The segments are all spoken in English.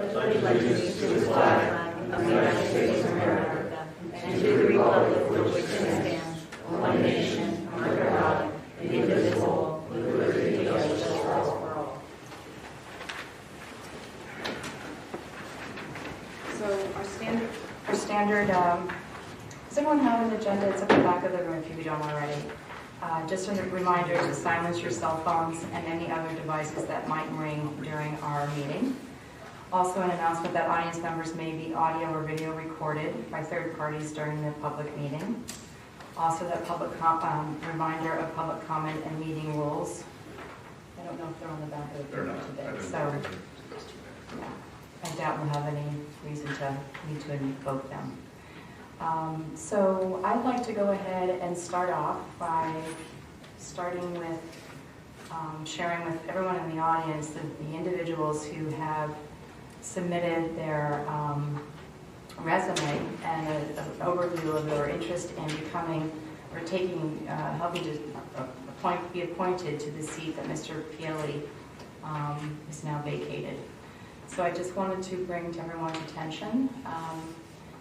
pledge allegiance to the flag of the United States of America and to the republic for which it stands, one nation, under God, indivisible, with liberty and justice for all. So our standard, does everyone have an agenda? It's at the back of the room if you don't already. Just a reminder to silence your cell phones and any other devices that might ring during our meeting. Also an announcement that audience members may be audio or video recorded by third parties during the public meeting. Also that reminder of public comment and meeting rules. I don't know if they're on the back of the room today. So yeah, I doubt we'll have any reason to need to invoke them. So I'd like to go ahead and start off by starting with sharing with everyone in the audience the individuals who have submitted their resume and an overview of their interest in becoming or taking, helping to be appointed to the seat that Mr. Pielli is now vacated. So I just wanted to bring to everyone's attention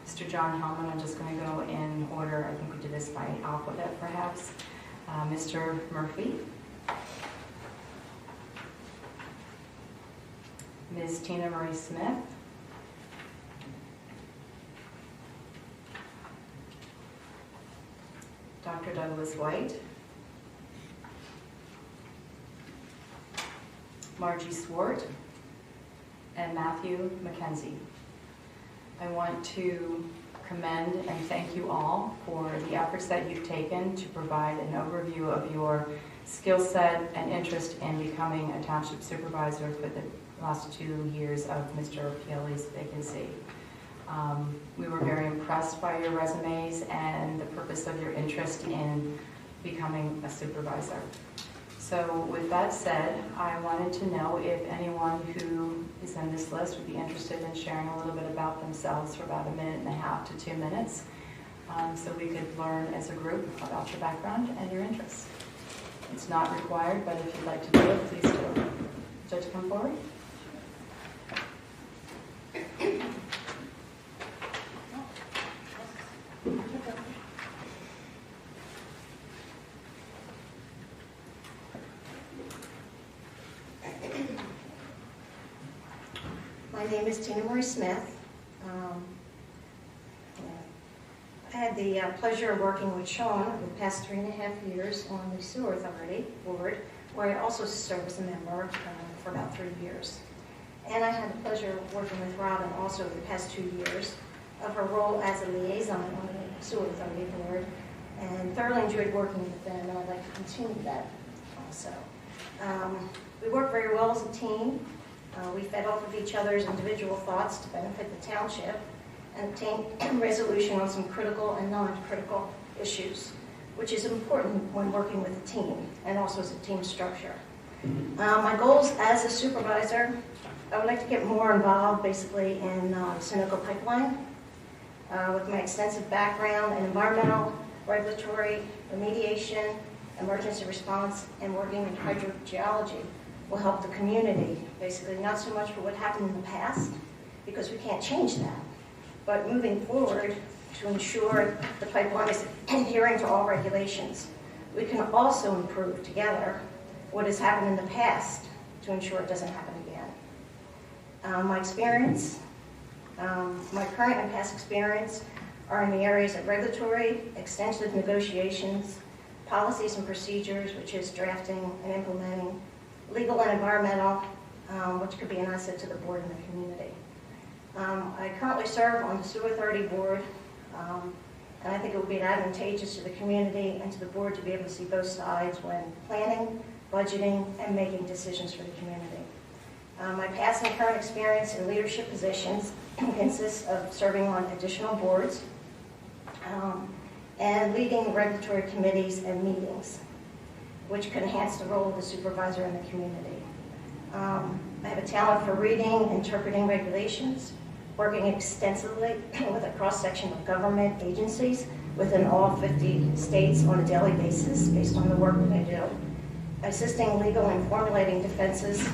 Mr. John Hellman. I'm just going to go in order. I think we did this by alphabet, perhaps. Mr. Murphy. Ms. Tina Marie Smith. Dr. Douglas White. Margie Swart. And Matthew McKenzie. I want to commend and thank you all for the efforts that you've taken to provide an overview of your skill set and interest in becoming a township supervisor for the last 2 years of Mr. Pielli's vacancy. We were very impressed by your resumes and the purpose of your interest in becoming a supervisor. So with that said, I wanted to know if anyone who is in this list would be interested in sharing a little bit about themselves for about 1.5 to 2 minutes, so we could learn as a group about your background and your interests. It's not required, but if you'd like to do it, please do. Judge, come forward. My name is Tina Marie Smith. I had the pleasure of working with Sean over the past 3.5 years on the Sewer Authority Board, where I also served as a member for about 3 years. And I had the pleasure of working with Robin also over the past 2 years of her role as a liaison on the Sewer Authority Board, and thoroughly enjoyed working with them, and I'd like to continue that also. We work very well as a team. We fed off of each other's individual thoughts to benefit the township and obtain resolution on some critical and non-critical issues, which is important when working with a team and also as a team structure. My goals as a supervisor, I would like to get more involved basically in the Sunoco pipeline. With my extensive background in environmental, regulatory, remediation, emergency response, and working in hydrogeology, will help the community, basically not so much for what happened in the past, because we can't change that, but moving forward to ensure the pipeline is adhering to all regulations. We can also improve together what has happened in the past to ensure it doesn't happen again. My experience, my current and past experience are in the areas of regulatory, extensive negotiations, policies and procedures, which is drafting and implementing, legal and environmental, which could be an asset to the board and the community. I currently serve on the Sewer Authority Board, and I think it would be advantageous to the community and to the board to be able to see both sides when planning, budgeting, and making decisions for the community. My past and current experience in leadership positions consists of serving on additional boards and leading regulatory committees and meetings, which can enhance the role of the supervisor in the community. I have a talent for reading, interpreting regulations, working extensively with a cross-section of government agencies within all 50 states on a daily basis based on the work that I do, assisting legal in formulating defenses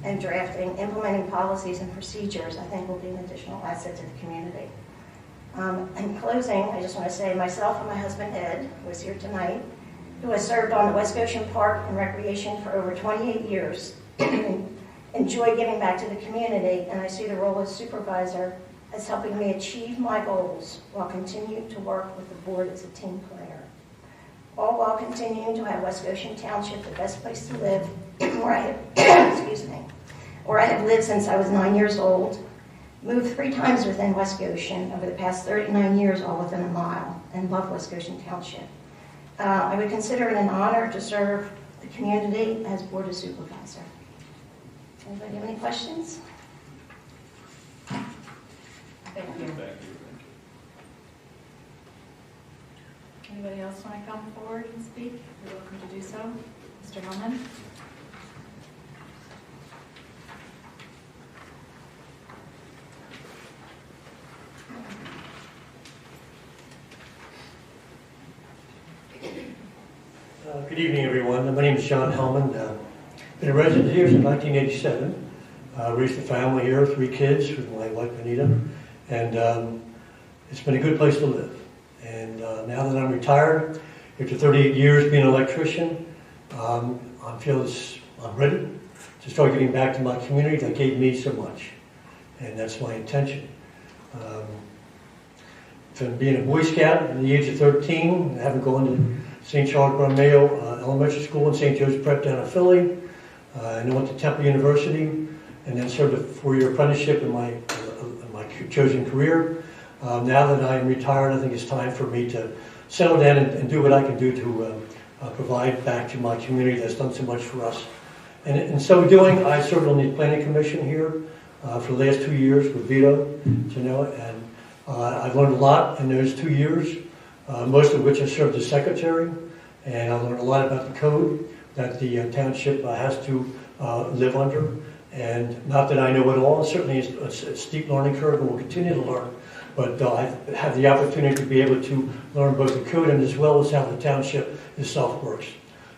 and drafting, implementing policies and procedures, I think will be an additional asset to the community. In closing, I just want to say myself and my husband Ed was here tonight, who has served on the West Goshen Park and Recreation for over 28 years. Enjoy giving back to the community, and I see the role as supervisor as helping me achieve my goals while continuing to work with the board as a team player. All while continuing to have West Goshen Township the best place to live, where I have, excuse me, where I have lived since I was 9 years old, moved 3 times within West Goshen over the past 39 years, all within a mile, and love West Goshen Township. I would consider it an honor to serve the community as Board of Supervisor. Anybody have any questions? Thank you. Anybody else want to come forward and speak? You're welcome to do so. Mr. Hellman? Good evening, everyone. My name is John Hellman. Been a resident here since 1987. Raised a family here, 3 kids with my wife, Anita. And it's been a good place to live. And now that I'm retired, after 38 years being an electrician, I'm ready to start giving back to my community that gave me so much. And that's my intention. From being a Boy Scout at the age of 13, having gone to St. Charles Borromeo Elementary School and St. Joe's Prep down in Philly, and then went to Temple University, and then served a 4-year apprenticeship in my chosen career. Now that I'm retired, I think it's time for me to settle down and do what I can do to provide back to my community that's done so much for us. And in so doing, I served on the Planning Commission here for the last 2 years with Vito, and I've learned a lot in those 2 years, most of which I served as secretary, and I learned a lot about the code that the township has to live under. And not that I know it all, certainly it's a steep learning curve and will continue to learn, but I've had the opportunity to be able to learn both the code and as well as how the township itself works.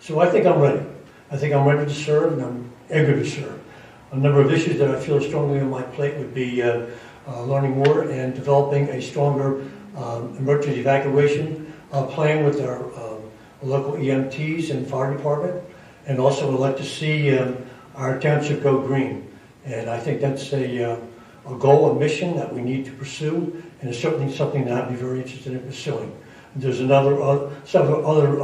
So I think I'm ready. I think I'm ready to serve, and I'm eager to serve. A number of issues that I feel strongly on my plate would be learning more and developing a stronger emergency evacuation plan with our local EMTs and fire department, and also would like to see our township go green. And I think that's a goal, a mission that we need to pursue, and it's certainly something that I'd be very interested in pursuing. There's several other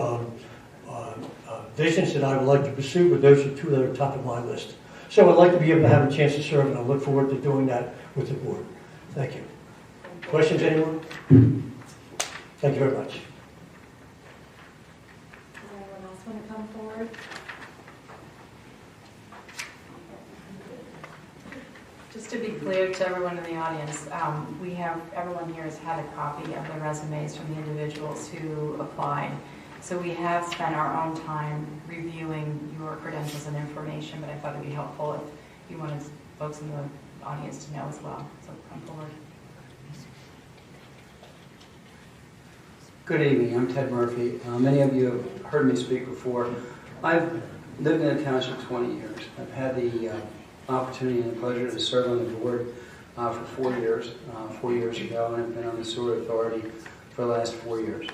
visions that I would like to pursue, but those are 2 that are top of my list. So I'd like to be able to have a chance to serve, and I look forward to doing that with the board. Thank you. Questions, anyone? Thank you very much. Does anyone else want to come forward? Just to be clear to everyone in the audience, everyone here has had a copy of the resumes from the individuals who applied. So we have spent our own time reviewing your credentials and information, but I thought it would be helpful if you wanted folks in the audience to know as well. So come forward. Good evening, I'm Ted Murphy. Many of you have heard me speak before. I've lived in the township 20 years. I've had the opportunity and the pleasure to serve on the board for 4 years, 4 years ago, and I've been on the sewer authority for the last 4 years.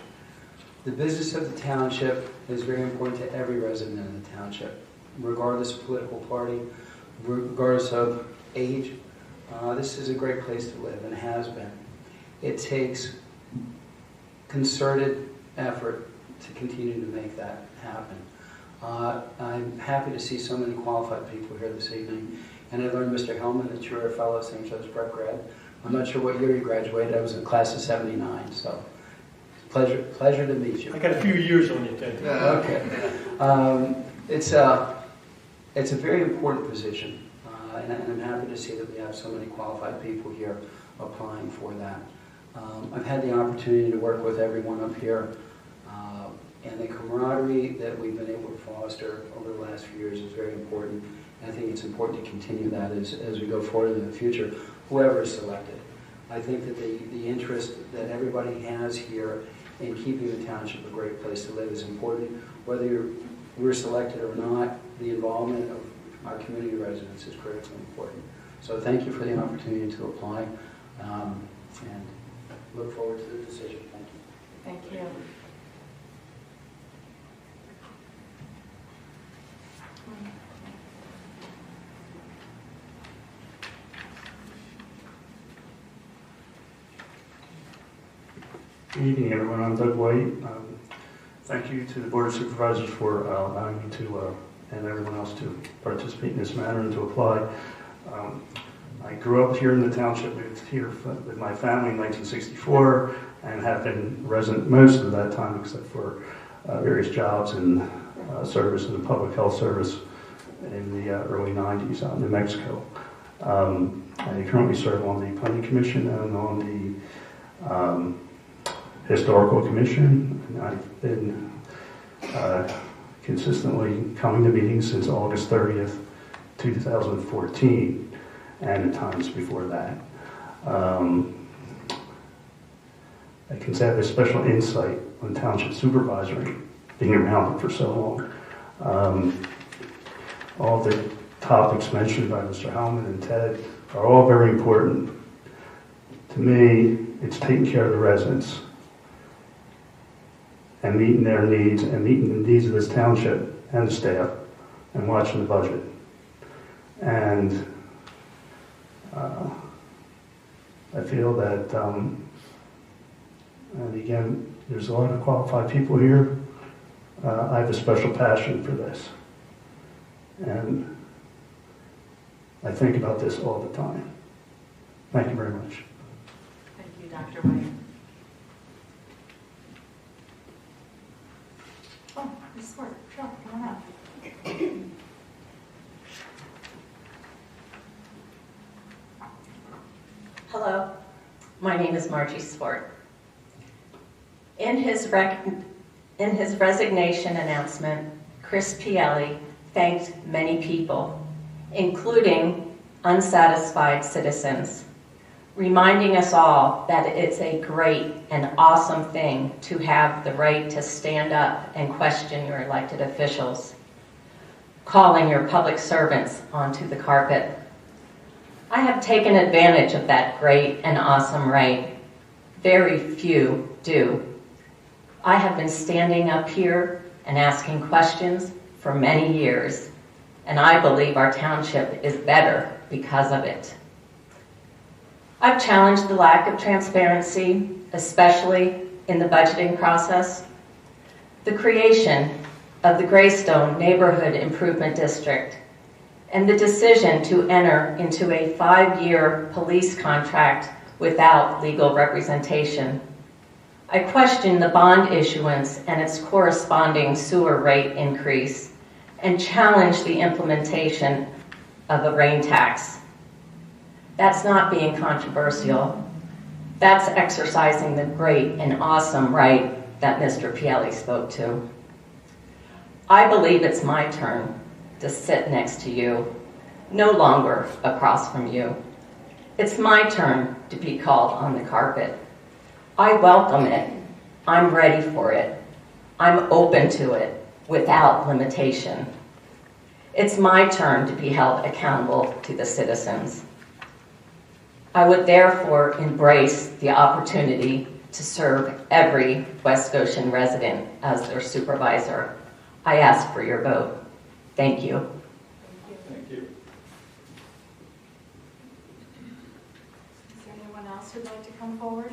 The business of the township is very important to every resident of the township, regardless of political party, regardless of age. This is a great place to live and has been. It takes concerted effort to continue to make that happen. I'm happy to see so many qualified people here this evening, and I learned, Mr. Hellman, that you're a fellow St. Joe's Prep grad. I'm not sure what year you graduated. I was in class of '79, so pleasure to meet you. I got a few years on you, Ted. Okay. It's a very important position, and I'm happy to see that we have so many qualified people here applying for that. I've had the opportunity to work with everyone up here, and the camaraderie that we've been able to foster over the last few years is very important. And I think it's important to continue that as we go forward in the future, whoever is selected. I think that the interest that everybody has here in keeping the township a great place to live is important. Whether we're selected or not, the involvement of our community residents is critically important. So thank you for the opportunity to apply, and look forward to the decision. Thank you. Thank you. Good evening, everyone. I'm Doug White. Thank you to the Board of Supervisors for allowing me to, and everyone else to participate in this matter and to apply. I grew up here in the township, moved here with my family in 1964, and have been resident most of that time except for various jobs and service in the public health service in the early 90s out in New Mexico. I currently serve on the Planning Commission and on the Historical Commission, and I've been consistently coming to meetings since August 30th, 2014, and at times before that. I can say I have a special insight on township supervisory, being around it for so long. All the topics mentioned by Mr. Hellman and Ted are all very important. To me, it's taking care of the residents and meeting their needs and meeting the needs of this township and the staff and watching the budget. And I feel that, and again, there's a lot of qualified people here. I have a special passion for this. And I think about this all the time. Thank you very much. Thank you, Dr. White. Oh, Ms. Swart, sure, come on up. Hello, my name is Margie Swart. In his resignation announcement, Chris Pielli thanked many people, including unsatisfied citizens, reminding us all that it's a great and awesome thing to have the right to stand up and question your elected officials, calling your public servants onto the carpet. I have taken advantage of that great and awesome right. Very few do. I have been standing up here and asking questions for many years, and I believe our township is better because of it. I've challenged the lack of transparency, especially in the budgeting process. The creation of the Greystone Neighborhood Improvement District and the decision to enter into a 5-year police contract without legal representation. I question the bond issuance and its corresponding sewer rate increase and challenge the implementation of a rain tax. That's not being controversial. That's exercising the great and awesome right that Mr. Pielli spoke to. I believe it's my turn to sit next to you, no longer across from you. It's my turn to be called on the carpet. I welcome it. I'm ready for it. I'm open to it without limitation. It's my turn to be held accountable to the citizens. I would therefore embrace the opportunity to serve every West Goshen resident as their supervisor. I ask for your vote. Thank you. Thank you. Is there anyone else who'd like to come forward?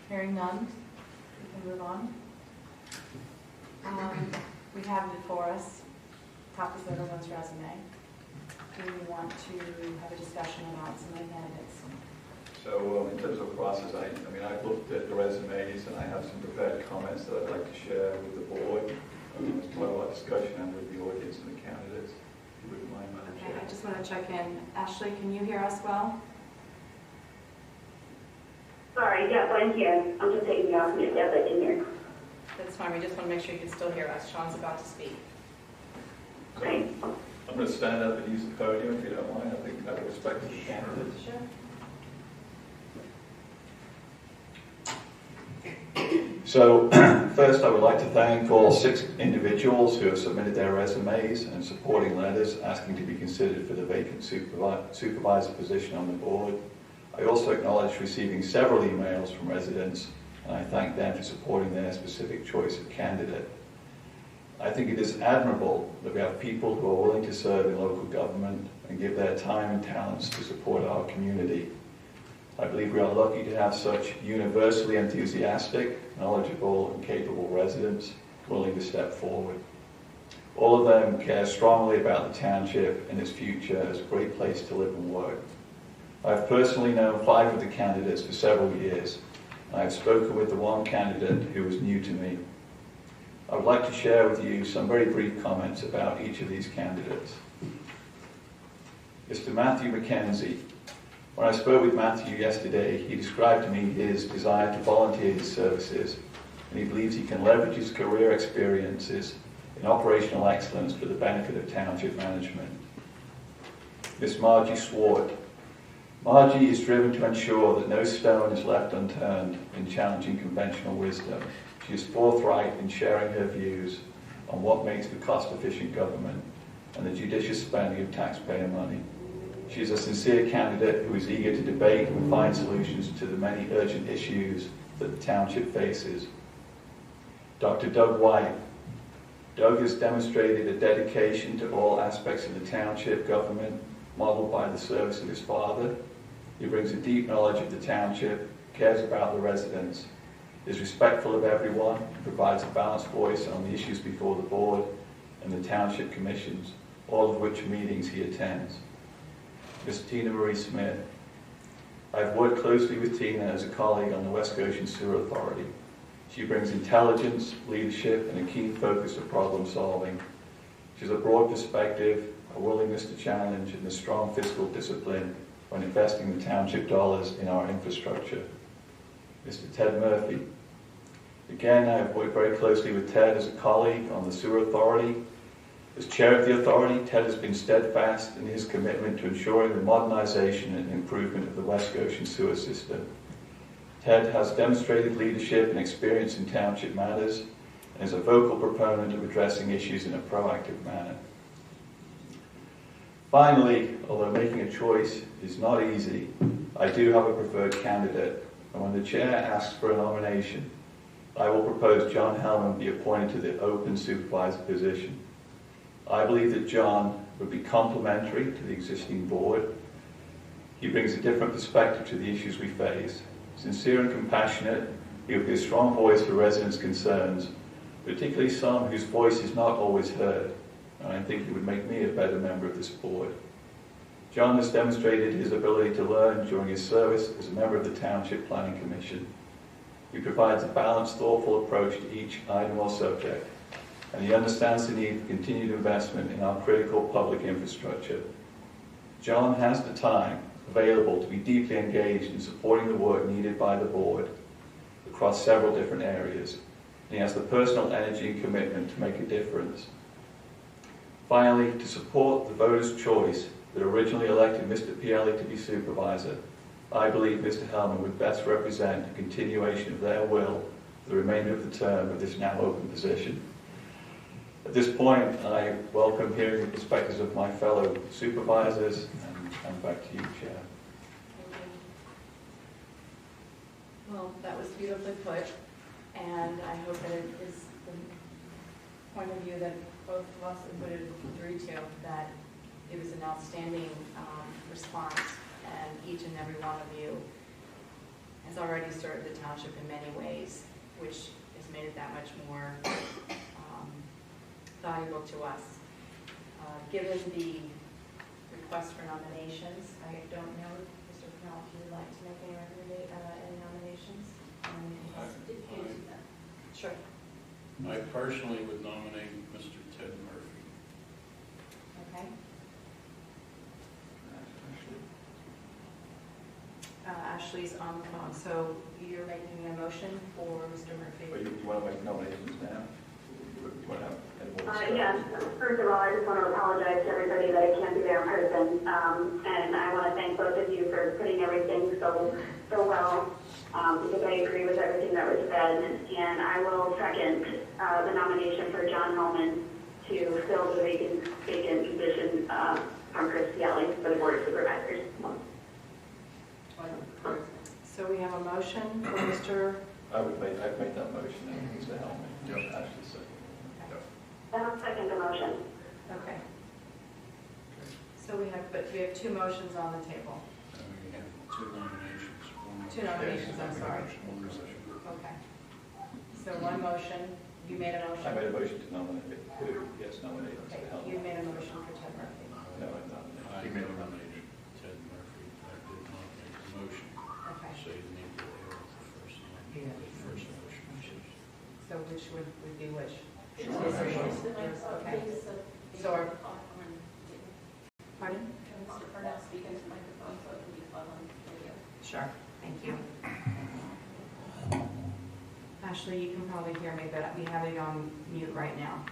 Hearing none, we can move on. We have before us copies of everyone's resume. Do we want to have a discussion about some of the candidates? So in terms of process, I mean, I've looked at the resumes and I have some prepared comments that I'd like to share with the board as part of our discussion and with the audience and the candidates. If you wouldn't mind, Madam Okay, Chair. I just want to check in. Ashley, can you hear us well? Sorry, yeah, I'm here. I'm just taking off mute. Yes, I can hear. That's fine. We just want to make sure you can still hear us. Sean's about to speak. Great. I'm going to stand up and use the podium if you don't mind. I think out of respect to the candidates. Sure. So First, I would like to thank all 6 individuals who have submitted their resumes and supporting letters asking to be considered for the vacant supervisor position on the board. I also acknowledge receiving several emails from residents, and I thank them for supporting their specific choice of candidate. I think it is admirable that we have people who are willing to serve in local government and give their time and talents to support our community. I believe we are lucky to have such universally enthusiastic, knowledgeable, and capable residents willing to step forward. All of them care strongly about the township and its future as a great place to live and work. I have personally known 5 of the candidates for several years, and I have spoken with the one candidate who was new to me. I would like to share with you some very brief comments about each of these candidates. Mr. Matthew McKenzie. When I spoke with Matthew yesterday, he described to me his desire to volunteer his services, and he believes he can leverage his career experiences in operational excellence for the benefit of township management. Ms. Margie Swart. Margie is driven to ensure that no stone is left unturned in challenging conventional wisdom. She is forthright in sharing her views on what makes for cost-efficient government and the judicious spending of taxpayer money. She is a sincere candidate who is eager to debate and find solutions to the many urgent issues that the township faces. Dr. Doug White. Doug has demonstrated a dedication to all aspects of the township government, modeled by the service of his father. He brings a deep knowledge of the township, cares about the residents, is respectful of everyone, and provides a balanced voice on the issues before the board and the township commissions, all of which meetings he attends. Ms. Tina Marie Smith. I've worked closely with Tina as a colleague on the West Goshen Sewer Authority. She brings intelligence, leadership, and a keen focus of problem solving. She has a broad perspective, a willingness to challenge, and a strong fiscal discipline when investing the township dollars in our infrastructure. Mr. Ted Murphy. Again, I have worked very closely with Ted as a colleague on the Sewer Authority. As chair of the authority, Ted has been steadfast in his commitment to ensuring the modernization and improvement of the West Goshen sewer system. Ted has demonstrated leadership and experience in township matters and is a vocal proponent of addressing issues in a proactive manner. Finally, although making a choice is not easy, I do have a preferred candidate, and when the chair asks for a nomination, I will propose John Hellman be appointed to the open supervisor position. I believe that John would be complementary to the existing board. He brings a different perspective to the issues we face. Sincere and compassionate, he would be a strong voice for residents' concerns, particularly some whose voice is not always heard, and I think he would make me a better member of this board. John has demonstrated his ability to learn during his service as a member of the Township Planning Commission. He provides a balanced, thoughtful approach to each item or subject, and he understands the need for continued investment in our critical public infrastructure. John has the time available to be deeply engaged in supporting the work needed by the board across several different areas, and he has the personal energy and commitment to make a difference. Finally, to support the voters' choice that originally elected Mr. Pielli to be supervisor, I believe Mr. Hellman would best represent a continuation of their will for the remainder of the term of this now open position. At this point, I welcome hearing the perspectives of my fellow supervisors, and back to you, Chair. Well, that was beautifully put, and I hope that it is the point of view that both of us would agree to, that it was an outstanding response, and each and every one of you has already served the township in many ways, which has made it that much more valuable to us. Given the request for nominations, I don't know, Mr. Pielli, if you would like to make any nominations? Sure. I personally would nominate Mr. Ted Murphy. Okay. Ashley's on the phone, so you're making a motion for Mr. Murphy. But you want to make nominations now? You want to have Yes, first of all, I just want to apologize to everybody that I can't be there in person. And I want to thank both of you for putting everything so well, because I agree with everything that was said. And I will second the nomination for John Hellman to fill the vacant position from Chris Pielli for the Board of Supervisors. So we have a motion for Mr. I'd make that motion, and Mr. Hellman. Yep. Ashley second. I'll second the motion. Okay. So we have two motions on the table. We have two nominations. Two nominations, I'm sorry. One position. Okay. So one motion, you made a motion? I made a motion to nominate, nominate Okay, Mr. Hellman. you made a motion for Ted Murphy. No, I nominated. I nominated Ted Murphy. I did not make the motion. Okay. So you need to air the first motion. So which would be which? Okay. So our, pardon? Sure, thank you. Ashley, you can probably hear me, but we have it on mute right now.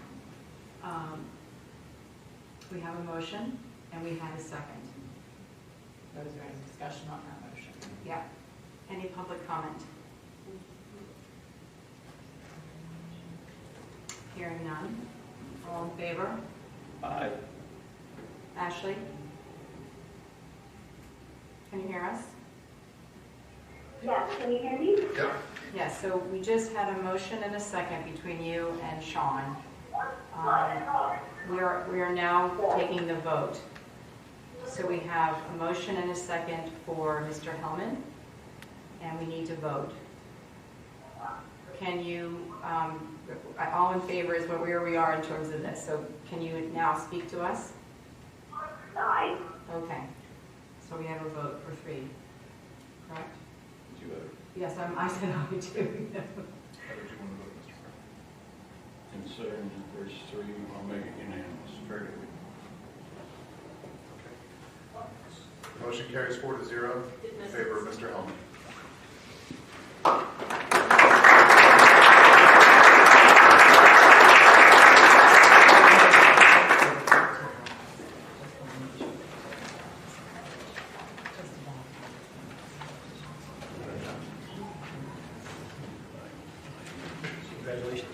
We have a motion, and we had a second. Was there any discussion on that motion? Yeah. Any public comment? Hearing none. All in favor? Aye. Ashley? Can you hear us? Yes, can you hear me? Yes, so we just had a motion and a second between you and Sean. We are now taking the vote. So we have a motion and a second for Mr. Hellman, and we need to vote. Can you, all in favor is where we are in terms of this, so can you now speak to us? Aye. Okay, so we have a vote for 3, correct? Did you vote? Yes, I said aye too. How did you want to vote, Mr. President? Considering that there's 3, I'll make it unanimous. Very good. Okay. Motion carries 4-0 in favor of Mr. Hellman. Congratulations.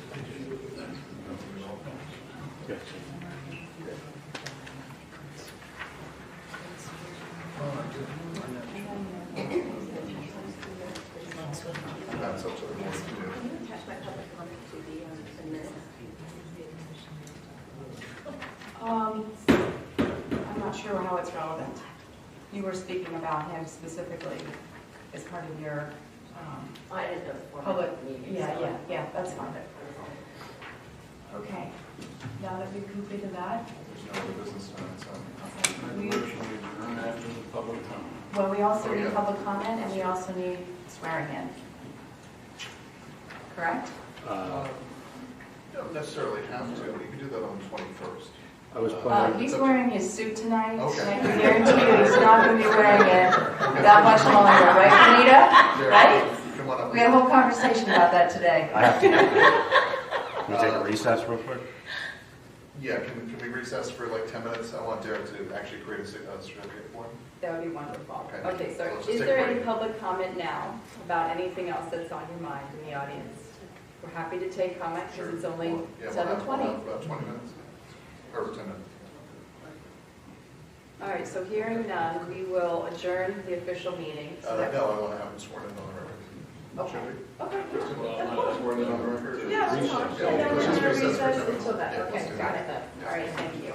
That's up to the board to do. I'm not sure how it's relevant. You were speaking about him specifically as part of your I didn't know the format public of the meeting. Yeah, that's fine. Okay, now that we've completed that, There's no other business tonight, so. Make a motion to adjourn after the public comment. well, we also Oh, need yeah. public comment and we also need swearing in. Correct? You don't necessarily have to, you can do that on the 21st. I was planning, He's wearing his suit tonight. Okay. I can guarantee you he's not going to be wearing it that much longer, right, Anita? Right? Come on up. We had a whole conversation about that today. I have to, can we take a recess real quick? Yeah, can we recess for like 10 minutes? I want Derek to actually create a certificate for him. That would be wonderful. Okay. Okay, so Let's just is take there a any break. public comment now about anything else that's on your mind in the audience? We're happy to take comment because it's only Yeah, we'll 7:20. have about 20 minutes, or 10 minutes. All right, so hearing none, we will adjourn the official meeting. So that- No, I want to have him sworn in on the record. Okay. Should we? Okay. Well, I'm not Sworn in on the record? Yeah, that's fine. Yeah, Yeah, let's we're just gonna recess for recess 10 minutes. until that. Yeah, let's Okay, do got that. it. All right, thank you.